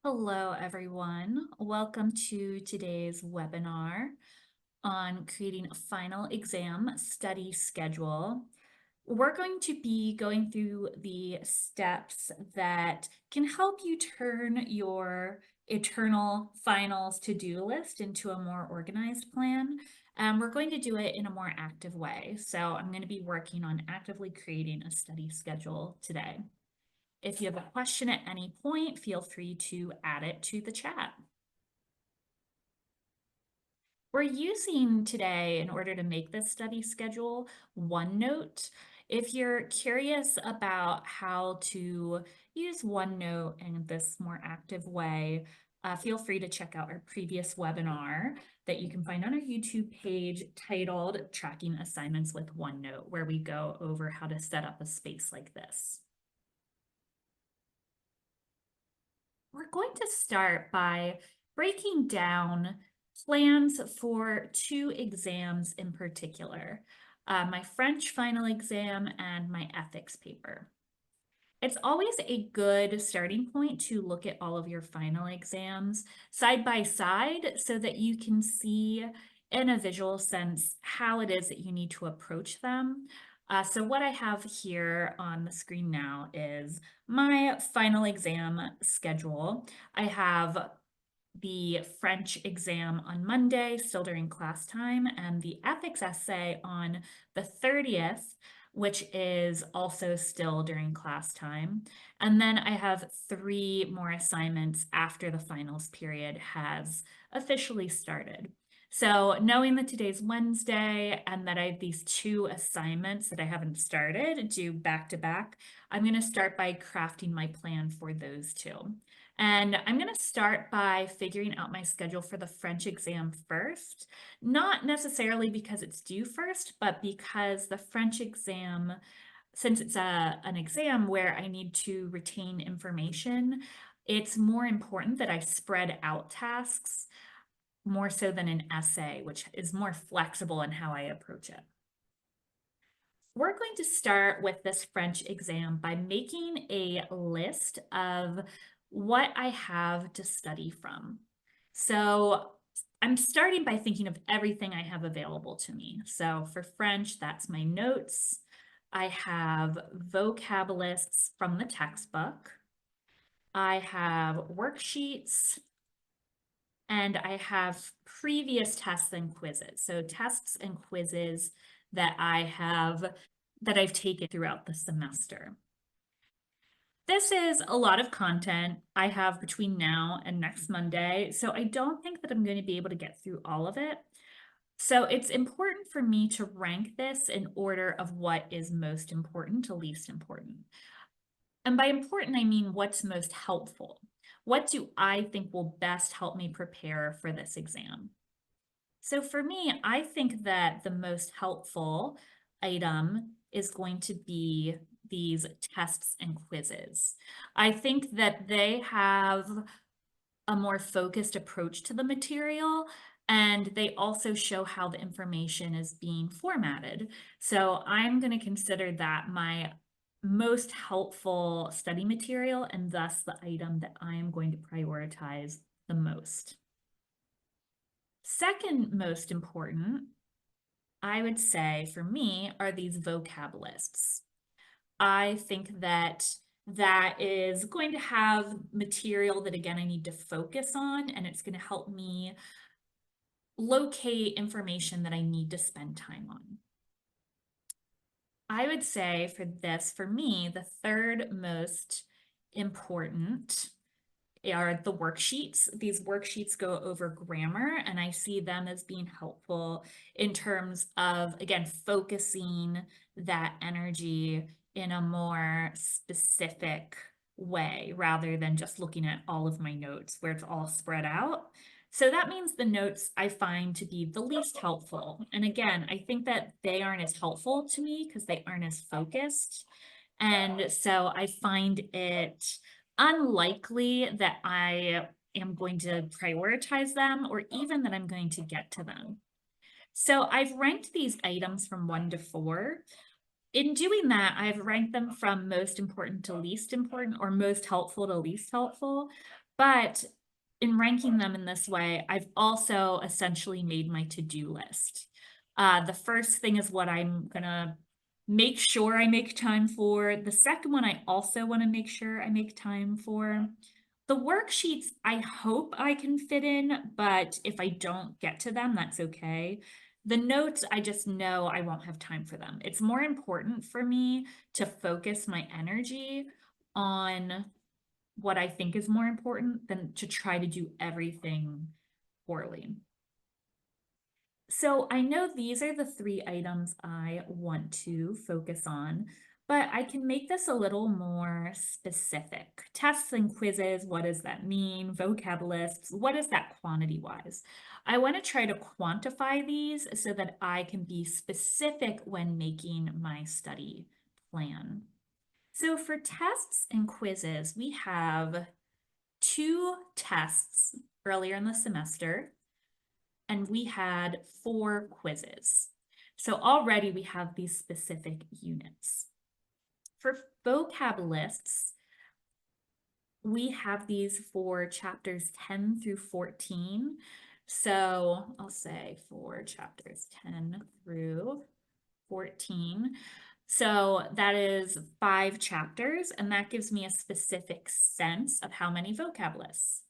Hello, everyone. Welcome to today's webinar on creating a final exam study schedule. We're going to be going through the steps that can help you turn your eternal finals to-do list into a more organized plan. And we're going to do it in a more active way. So I'm going to be working on actively creating a study schedule today. If you have a question at any point, feel free to add it to the chat. We're using today, in order to make this study schedule, OneNote. If you're curious about how to use OneNote in this more active way, feel free to check out our previous webinar that you can find on our YouTube page titled Tracking Assignments with OneNote, where we go over how to set up a space like this. We're going to start by breaking down plans for two exams in particular, my French final exam and my ethics paper. It's always a good starting point to look at all of your final exams side by side so that you can see in a visual sense how it is that you need to approach them. So what I have here on the screen now is my final exam schedule. I have the French exam on Monday, still during class time, and the ethics essay on the 30th, which is also still during class time. And then I have 3 more assignments after the finals period has officially started. So knowing that today's Wednesday and that I have these 2 assignments that I haven't started due back to back, I'm going to start by crafting my plan for those 2. And I'm going to start by figuring out my schedule for the French exam first, not necessarily because it's due first, but because the French exam, since it's an exam where I need to retain information, it's more important that I spread out tasks more so than an essay, which is more flexible in how I approach it. We're going to start with this French exam by making a list of what I have to study from. So I'm starting by thinking of everything I have available to me. So for French, that's my notes. I have vocab lists from the textbook. I have worksheets, and I have previous tests and quizzes. So tests and quizzes that I've taken throughout the semester. This is a lot of content I have between now and next Monday, so I don't think that I'm going to be able to get through all of it. So it's important for me to rank this in order of what is most important to least important. And by important, I mean what's most helpful. What do I think will best help me prepare for this exam? So for me, I think that the most helpful item is going to be these tests and quizzes. I think that they have a more focused approach to the material, and they also show how the information is being formatted. So I'm going to consider that my most helpful study material and thus the item that I am going to prioritize the most. Second most important, I would say for me, are these vocab lists. I think that that is going to have material that, again, I need to focus on, and it's going to help me locate information that I need to spend time on. I would say for this, for me, the third most important are the worksheets. These worksheets go over grammar, and I see them as being helpful in terms of, again, focusing that energy in a more specific way rather than just looking at all of my notes where it's all spread out. So that means the notes I find to be the least helpful. And again, I think that they aren't as helpful to me because they aren't as focused. And so I find it unlikely that I am going to prioritize them or even that I'm going to get to them. So I've ranked these items from 1 to 4. In doing that, I've ranked them from most important to least important or most helpful to least helpful. But in ranking them in this way, I've also essentially made my to-do list. The first thing is what I'm gonna make sure I make time for. The second one, I also want to make sure I make time for. The worksheets, I hope I can fit in, but if I don't get to them, that's okay. The notes, I just know I won't have time for them. It's more important for me to focus my energy on what I think is more important than to try to do everything poorly. So I know these are the 3 items I want to focus on, but I can make this a little more specific. Tests and quizzes, what does that mean? Vocab lists, what is that quantity-wise? I want to try to quantify these so that I can be specific when making my study plan. So for tests and quizzes, we have 2 tests earlier in the semester, and we had 4 quizzes. So already we have these specific units. For vocab lists, we have these for chapters 10 through 14. So I'll say for chapters 10 through 14. So that is 5 chapters, and that gives me a specific sense of how many vocab lists.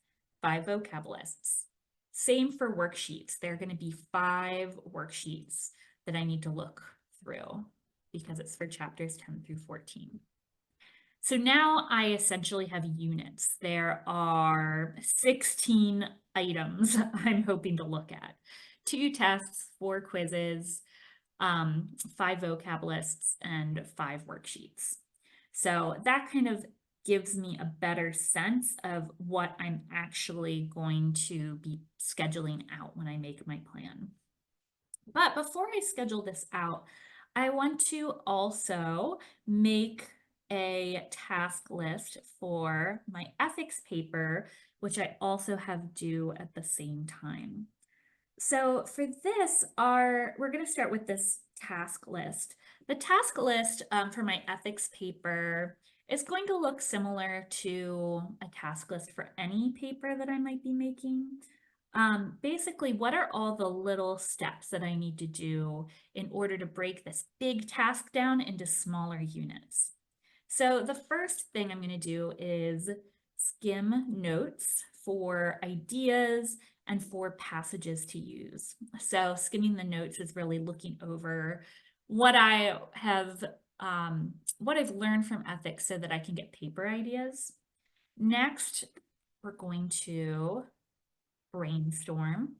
5 vocab lists. Same for worksheets. There are going to be 5 worksheets that I need to look through because it's for chapters 10 through 14. So now I essentially have units. There are 16 items I'm hoping to look at. 2 tests, 4 quizzes, 5 vocab lists, and 5 worksheets. So that kind of gives me a better sense of what I'm actually going to be scheduling out when I make my plan. But before I schedule this out, I want to also make a task list for my ethics paper, which I also have due at the same time. So for this, we're going to start with this task list. The task list for my ethics paper is going to look similar to a task list for any paper that I might be making. Basically, what are all the little steps that I need to do in order to break this big task down into smaller units? So the first thing I'm going to do is skim notes for ideas and for passages to use. So skimming the notes is really looking over what I have, what I've learned from ethics so that I can get paper ideas. Next, we're going to brainstorm.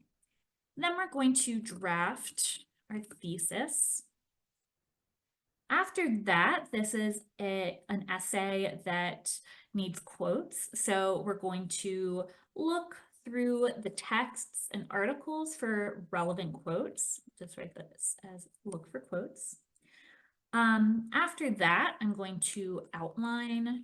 Then we're going to draft our thesis. After that, this is an essay that needs quotes. So we're going to look through the texts and articles for relevant quotes. Just write this as look for quotes. After that, I'm going to outline.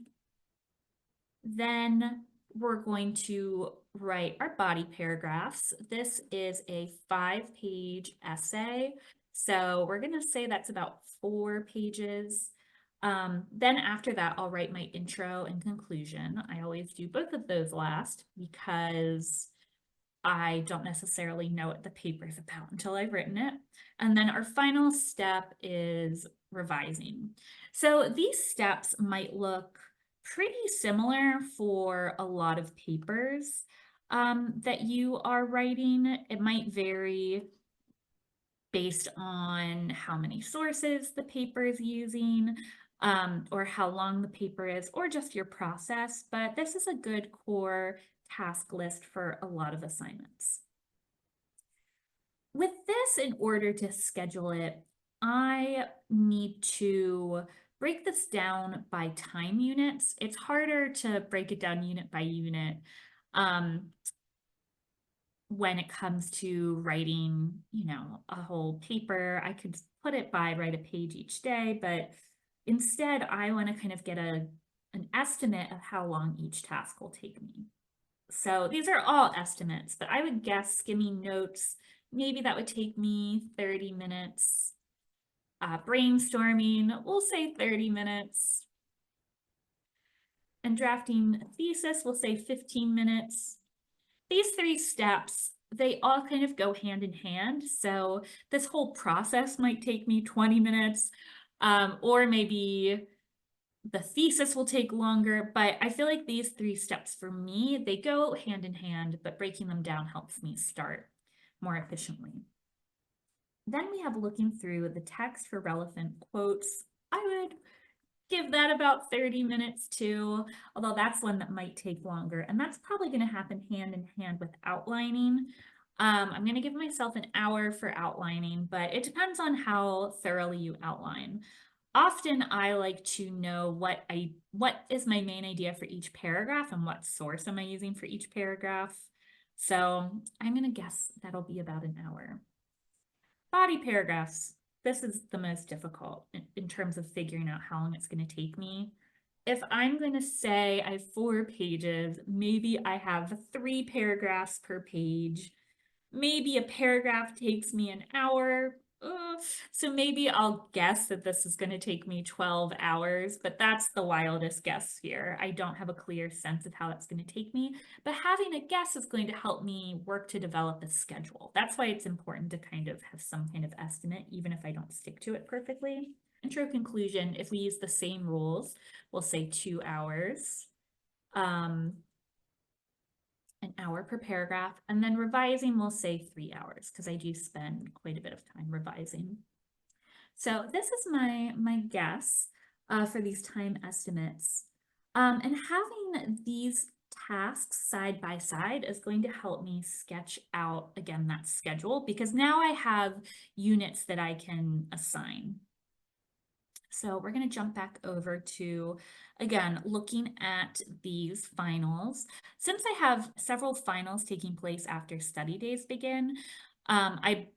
Then we're going to write our body paragraphs. This is a 5-page essay. So we're going to say that's about 4 pages. Then after that, I'll write my intro and conclusion. I always do both of those last because I don't necessarily know what the paper is about until I've written it. And then our final step is revising. So these steps might look pretty similar for a lot of papers that you are writing. It might vary based on how many sources the paper is using, or how long the paper is, or just your process, but this is a good core task list for a lot of assignments. With this, in order to schedule it, I need to break this down by time units. It's harder to break it down unit by unit when it comes to writing, a whole paper. I could put it by write a page each day, but instead I want to kind of get an estimate of how long each task will take me. So these are all estimates, but I would guess skimming notes, maybe that would take me 30 minutes. Brainstorming, we'll say 30 minutes. and drafting a thesis will say 15 minutes. These 3 steps, they all kind of go hand in hand. So this whole process might take me 20 minutes, or maybe the thesis will take longer, but I feel like these 3 steps for me, they go hand in hand, but breaking them down helps me start more efficiently. Then we have looking through the text for relevant quotes. I would give that about 30 minutes too, although that's one that might take longer, and that's probably going to happen hand in hand with outlining. I'm going to give myself an hour for outlining, but it depends on how thoroughly you outline. Often I like to know what is my main idea for each paragraph and what source am I using for each paragraph. So I'm going to guess that'll be about an hour. Body paragraphs. This is the most difficult in terms of figuring out how long it's going to take me. If I'm going to say I have 4 pages, maybe I have 3 paragraphs per page. Maybe a paragraph takes me an hour. So maybe I'll guess that this is going to take me 12 hours, but that's the wildest guess here. I don't have a clear sense of how it's going to take me, but having a guess is going to help me work to develop a schedule. That's why it's important to kind of have some kind of estimate, even if I don't stick to it perfectly. Intro conclusion, if we use the same rules, we'll say 2 hours. An hour per paragraph, and then revising we'll say 3 hours because I do spend quite a bit of time revising. So this is my guess for these time estimates. And having these tasks side by side is going to help me sketch out, again, that schedule, because now I have units that I can assign. So we're going to jump back over to, again, looking at these finals. Since I have several finals taking place after study days begin, I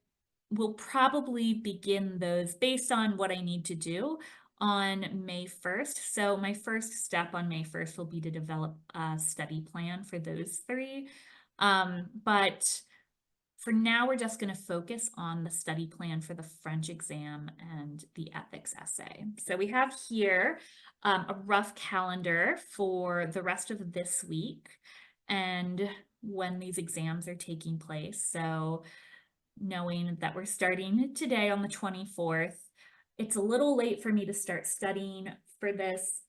will probably begin those based on what I need to do on May 1st. So my first step on May 1st will be to develop a study plan for those 3. But for now, we're just going to focus on the study plan for the French exam and the ethics essay. So we have here a rough calendar for the rest of this week and when these exams are taking place. So knowing that we're starting today on the 24th, it's a little late for me to start studying for this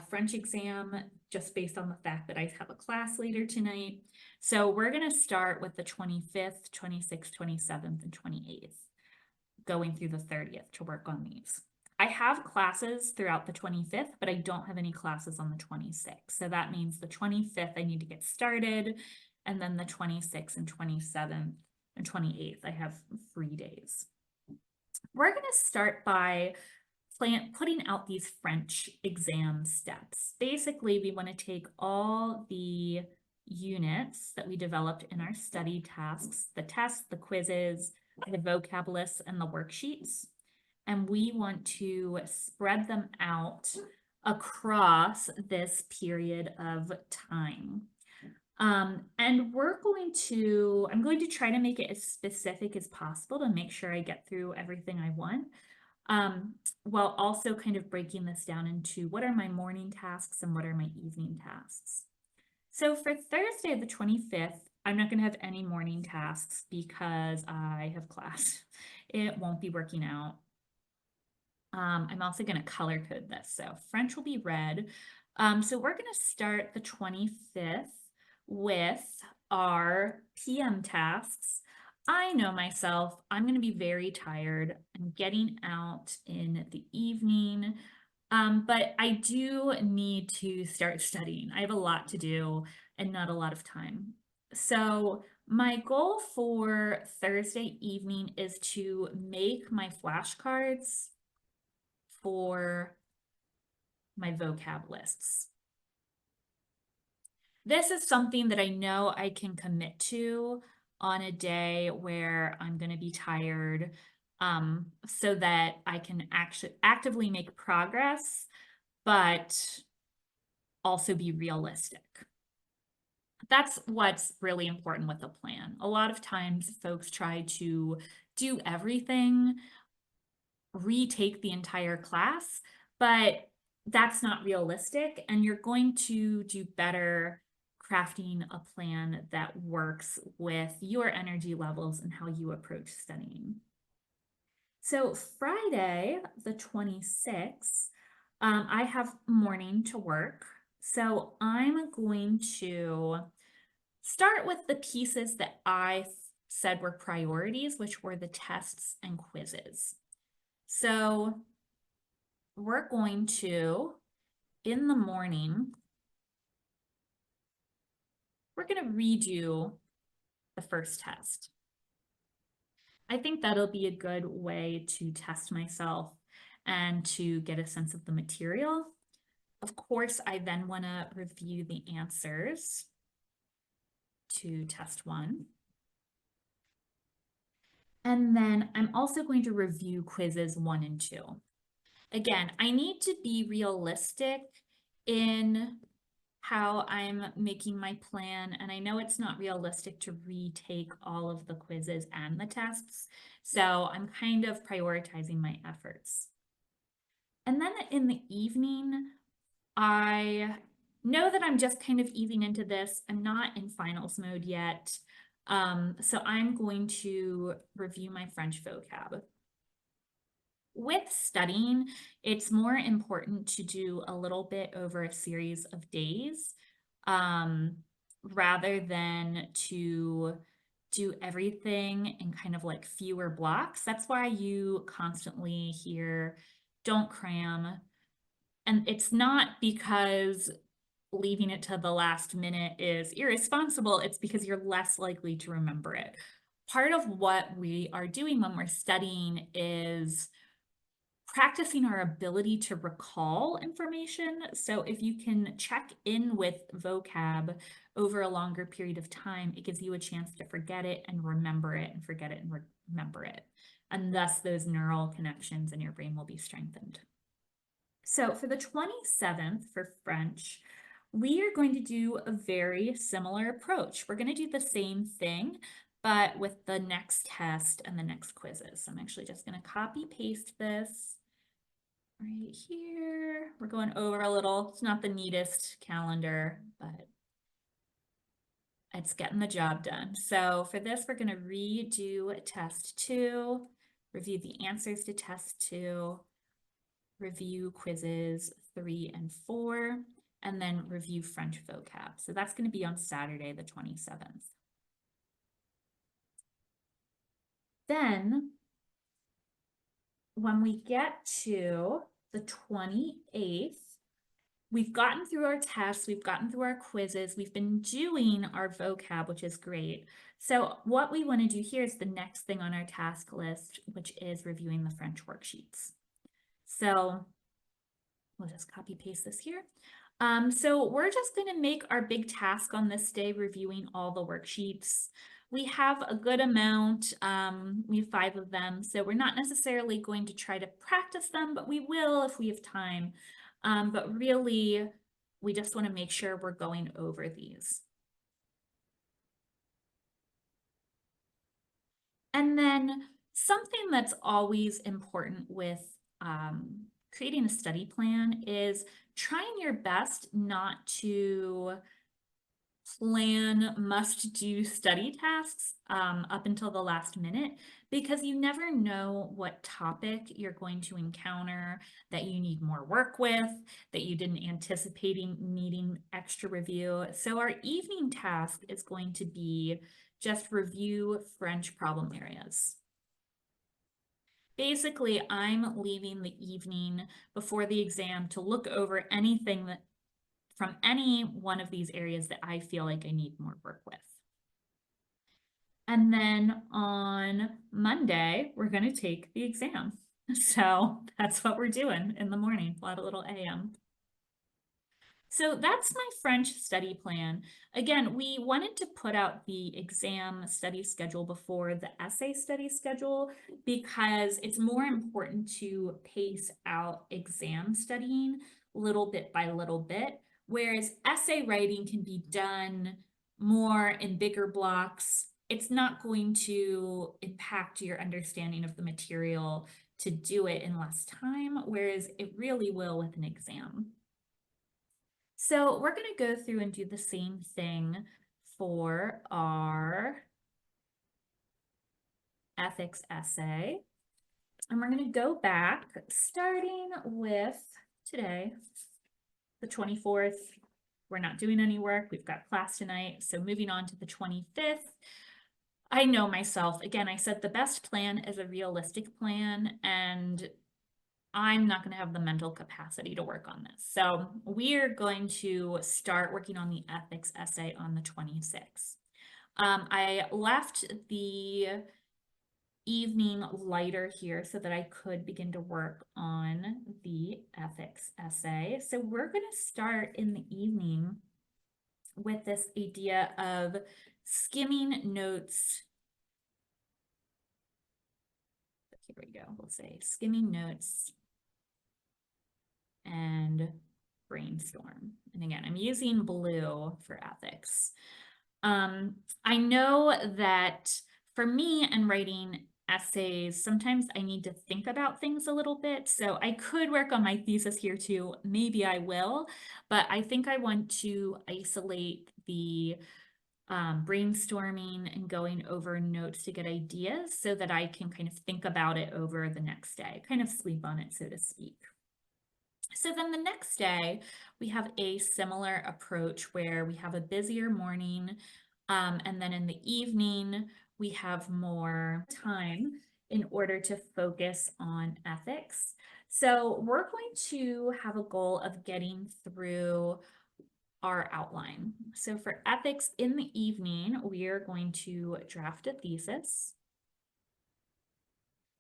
French exam, just based on the fact that I have a class later tonight. So we're going to start with the 25th, 26th, 27th, and 28th, going through the 30th to work on these. I have classes throughout the 25th, but I don't have any classes on the 26th. So that means the 25th I need to get started, and then the 26th and 27th and 28th I have free days. We're going to start by putting out these French exam steps. Basically, we want to take all the units that we developed in our study tasks, the tests, the quizzes, the vocab lists, and the worksheets, and we want to spread them out across this period of time. And I'm going to try to make it as specific as possible to make sure I get through everything I want. While also kind of breaking this down into what are my morning tasks and what are my evening tasks. So for Thursday, the 25th, I'm not going to have any morning tasks because I have class. It won't be working out. I'm also going to color code this. So French will be red. So we're going to start the 25th with our PM tasks. I know myself, I'm going to be very tired. I'm getting out in the evening, but I do need to start studying. I have a lot to do and not a lot of time. So my goal for Thursday evening is to make my flashcards for my vocab lists. This is something that I know I can commit to on a day where I'm going to be tired, so that I can actually actively make progress, but also be realistic. That's what's really important with a plan. A lot of times folks try to do everything, retake the entire class, but that's not realistic, and you're going to do better crafting a plan that works with your energy levels and how you approach studying. So Friday, the 26th, I have morning to work. So I'm going to start with the pieces that I said were priorities, which were the tests and quizzes. So we're going to, in the morning, we're going to redo the first test. I think that'll be a good way to test myself and to get a sense of the material. Of course, I then want to review the answers to test 1. And then I'm also going to review quizzes 1 and 2. Again, I need to be realistic in how I'm making my plan, and I know it's not realistic to retake all of the quizzes and the tests, so I'm kind of prioritizing my efforts. And then in the evening, I know that I'm just kind of easing into this. I'm not in finals mode yet, so I'm going to review my French vocab. With studying, it's more important to do a little bit over a series of days, rather than to do everything in kind of like fewer blocks. That's why you constantly hear, don't cram. And it's not because leaving it to the last minute is irresponsible, it's because you're less likely to remember it. Part of what we are doing when we're studying is practicing our ability to recall information. So if you can check in with vocab over a longer period of time, it gives you a chance to forget it and remember it and forget it and remember it. And thus those neural connections in your brain will be strengthened. So for the 27th for French, we are going to do a very similar approach. We're going to do the same thing, but with the next test and the next quizzes. So I'm actually just going to copy paste this right here. We're going over a little. It's not the neatest calendar, but it's getting the job done. So for this, we're going to redo test 2, review the answers to test 2, review quizzes 3 and 4, and then review French vocab. So that's going to be on Saturday, the 27th. Then when we get to the 28th, we've gotten through our tests, we've gotten through our quizzes, we've been doing our vocab, which is great. So what we want to do here is the next thing on our task list, which is reviewing the French worksheets. So we'll just copy paste this here. So we're just going to make our big task on this day, reviewing all the worksheets. We have a good amount, we have 5 of them, so we're not necessarily going to try to practice them, but we will if we have time. But really, we just want to make sure we're going over these. And then something that's always important with creating a study plan is trying your best not to plan must-do study tasks up until the last minute, because you never know what topic you're going to encounter that you need more work with, that you didn't anticipate needing extra review. So our evening task is going to be just review French problem areas. Basically, I'm leaving the evening before the exam to look over anything that from any one of these areas that I feel like I need more work with. And then on Monday, we're going to take the exam. So that's what we're doing in the morning, a little AM. So that's my French study plan. Again, we wanted to put out the exam study schedule before the essay study schedule because it's more important to pace out exam studying little bit by little bit, whereas essay writing can be done more in bigger blocks. It's not going to impact your understanding of the material to do it in less time, whereas it really will with an exam. So we're going to go through and do the same thing for our ethics essay. And we're going to go back starting with today, the 24th. We're not doing any work. We've got class tonight. So moving on to the 25th. I know myself. Again, I said the best plan is a realistic plan, and I'm not going to have the mental capacity to work on this. So we're going to start working on the ethics essay on the 26th. I left the evening lighter here so that I could begin to work on the ethics essay. So we're going to start in the evening with this idea of skimming notes. Here we go. We'll say skimming notes and brainstorm. And again, I'm using blue for ethics. I know that for me and writing essays, sometimes I need to think about things a little bit. So I could work on my thesis here too. Maybe I will, but I think I want to isolate the brainstorming and going over notes to get ideas so that I can kind of think about it over the next day, kind of sleep on it, so to speak. So then the next day, we have a similar approach where we have a busier morning, and then in the evening, we have more time in order to focus on ethics. So we're going to have a goal of getting through our outline. So for ethics in the evening, we are going to draft a thesis.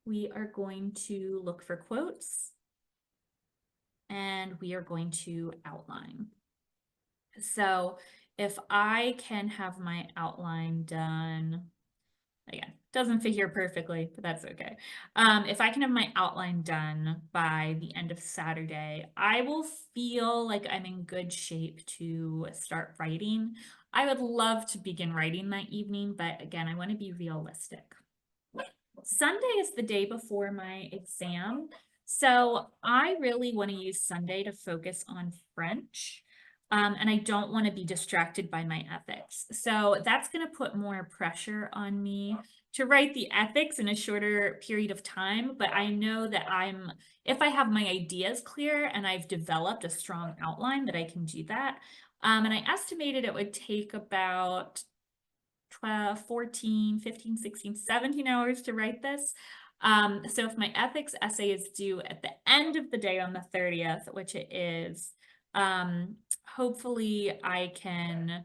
We are going to look for quotes, and we are going to outline. So if I can have my outline done, again, doesn't fit here perfectly, but that's okay. If I can have my outline done by the end of Saturday, I will feel like I'm in good shape to start writing. I would love to begin writing that evening, but again, I want to be realistic. Sunday is the day before my exam. So I really want to use Sunday to focus on French. And I don't want to be distracted by my ethics. So that's going to put more pressure on me to write the ethics in a shorter period of time. But I know that if I have my ideas clear and I've developed a strong outline, that I can do that. And I estimated it would take about 12, 14, 15, 16, 17 hours to write this. So if my ethics essay is due at the end of the day on the 30th, which it is, hopefully I can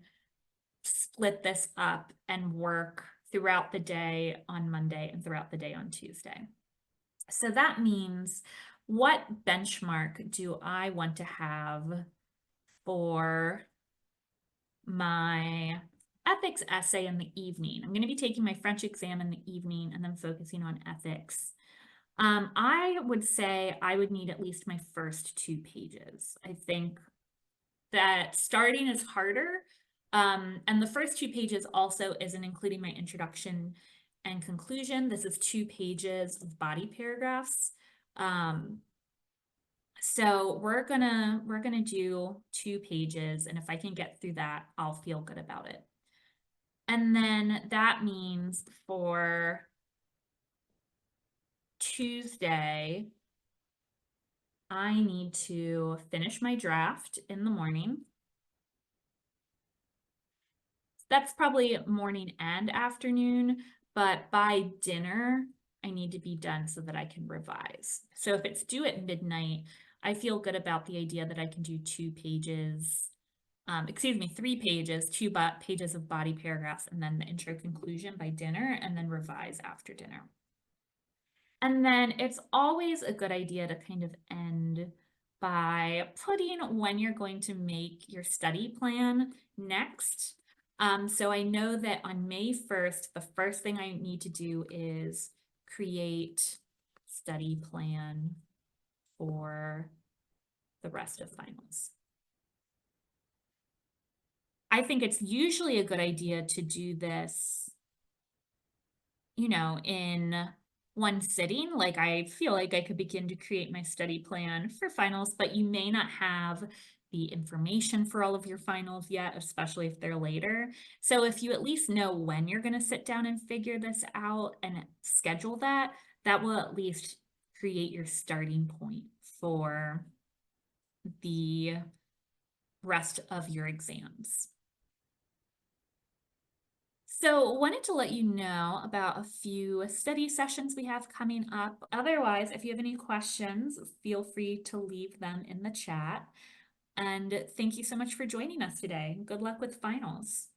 split this up and work throughout the day on Monday and throughout the day on Tuesday. So that means, what benchmark do I want to have for my ethics essay in the evening? I'm going to be taking my French exam in the evening and then focusing on ethics. I would say I would need at least my first 2 pages. I think that starting is harder. And the first 2 pages also isn't including my introduction and conclusion. This is 2 pages of body paragraphs. So we're gonna do 2 pages, and if I can get through that, I'll feel good about it. And then that means for Tuesday, I need to finish my draft in the morning. That's probably morning and afternoon, but by dinner, I need to be done so that I can revise. So if it's due at midnight, I feel good about the idea that I can do 2 pages, 3 pages, 2 pages of body paragraphs, and then the intro conclusion by dinner, and then revise after dinner. And then it's always a good idea to kind of end by putting when you're going to make your study plan next. So I know that on May 1st, the first thing I need to do is create study plan for the rest of finals. I think it's usually a good idea to do this, you know, in one sitting. Like I feel like I could begin to create my study plan for finals, but you may not have the information for all of your finals yet, especially if they're later. So if you at least know when you're going to sit down and figure this out and schedule that, that will at least create your starting point for the rest of your exams. So wanted to let you know about a few study sessions we have coming up. Otherwise, if you have any questions, feel free to leave them in the chat. And thank you so much for joining us today. Good luck with finals.